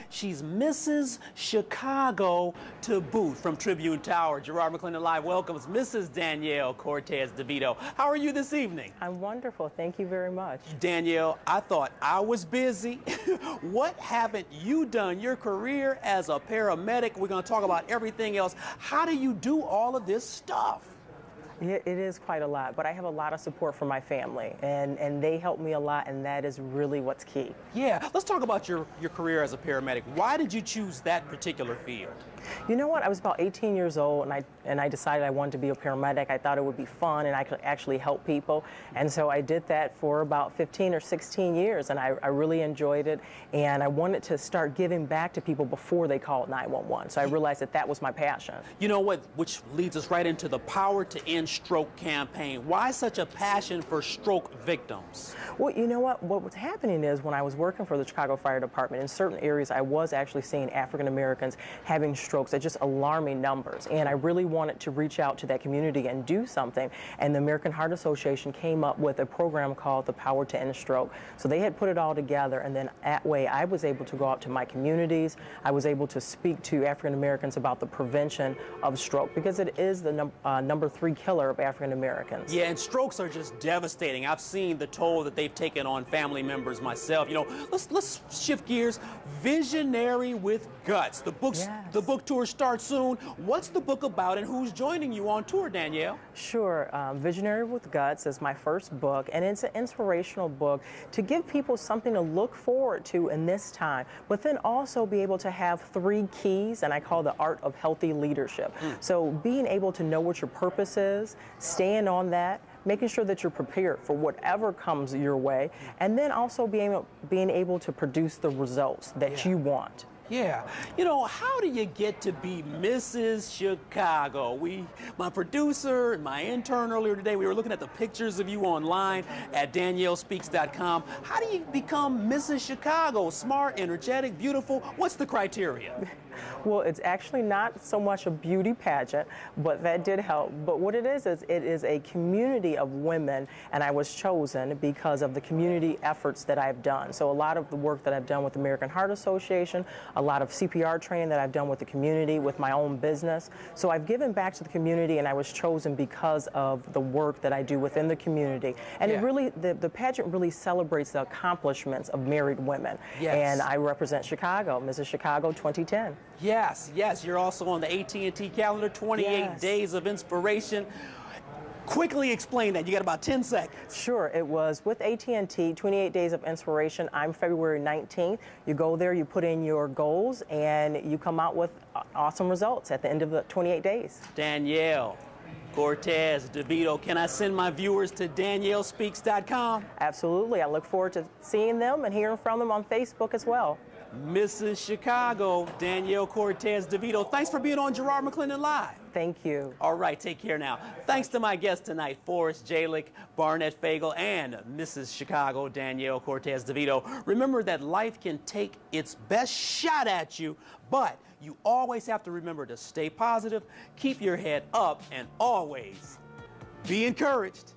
She's Mrs. Chicago to boot from Tribune Tower. Garrard McClendon Live welcomes Mrs. Danielle Cortes DeVito. How are you this evening? I'm wonderful. Thank you very much. Danielle, I thought I was busy. What haven't you done? Your career as a paramedic. We're going to talk about everything else. How do you do all of this stuff? It is quite a lot, but I have a lot of support from my family, and they help me a lot, and that is really what's key. Yeah, let's talk about your career as a paramedic. Why did you choose that particular field? You know what? I was about 18 years old, and I decided I wanted to be a paramedic. I thought it would be fun, and I could actually help people, and so I did that for about 15 or 16 years, and I really enjoyed it, and I wanted to start giving back to people before they called 911, so I realized that that was my passion. You know what? Which leads us right into the Power to End Stroke campaign. Why such a passion for stroke victims? Well, you know what was happening is when I was working for the Chicago Fire Department, in certain areas I was actually seeing African Americans having strokes at just alarming numbers, and I really wanted to reach out to that community and do something, and the American Heart Association came up with a program called the Power to End Stroke. So they had put it all together, and then that way I was able to go out to my communities. I was able to speak to African Americans about the prevention of stroke, because it is the number 3 killer of African Americans. Yeah, and strokes are just devastating. I've seen the toll that they've taken on family members myself. You know, let's shift gears. Visionary with Guts. The book tour starts soon. What's the book about, and who's joining you on tour, Danielle? Sure. Visionary with Guts is my first book, and it's an inspirational book to give people something to look forward to in this time, but then also be able to have 3 keys, and I call the art of healthy leadership. So being able to know what your purpose is, stand on that, making sure that you're prepared for whatever comes your way, and then also being able to produce the results that you want. Yeah. You know, how do you get to be Mrs. Chicago? My producer and my intern earlier today, we were looking at the pictures of you online at DanielleSpeaks.com. How do you become Mrs. Chicago? Smart, energetic, beautiful? What's the criteria? Well, it's actually not so much a beauty pageant, but that did help. But what it is it is a community of women, and I was chosen because of the community efforts that I've done. So a lot of the work that I've done with the American Heart Association, a lot of CPR training that I've done with the community, with my own business. So I've given back to the community, and I was chosen because of the work that I do within the community. And it really, the pageant really celebrates the accomplishments of married women. And I represent Chicago, Mrs. Chicago 2010. Yes, yes. You're also on the AT&T calendar, 28 days of inspiration. Quickly explain that. You got about 10 seconds. Sure. It was with AT&T, 28 days of inspiration. I'm February 19th. You go there, you put in your goals, and you come out with awesome results at the end of the 28 days. Danielle Cortes DeVito. Can I send my viewers to DanielleSpeaks.com? Absolutely. I look forward to seeing them and hearing from them on Facebook as well. Mrs. Chicago, Danielle Cortes DeVito. Thanks for being on Garrard McClendon Live. Thank you. All right, take care now. Thanks to my guests tonight, Forrest Jalick, Barnett Fagel, and Mrs. Chicago, Danielle Cortes DeVito. Remember that life can take its best shot at you, but you always have to remember to stay positive, keep your head up, and always be encouraged.